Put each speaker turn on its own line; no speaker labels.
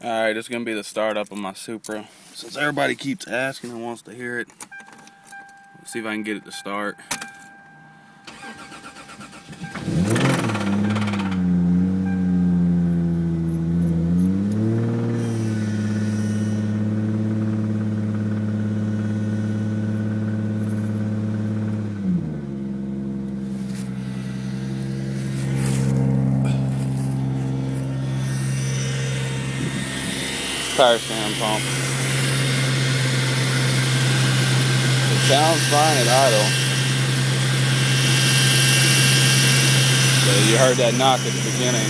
Alright, it's gonna be the startup of my Supra. Since everybody keeps asking and wants to hear it, let's see if I can get it to start. Tire stand pump. It sounds fine at idle. So you heard that knock at the beginning.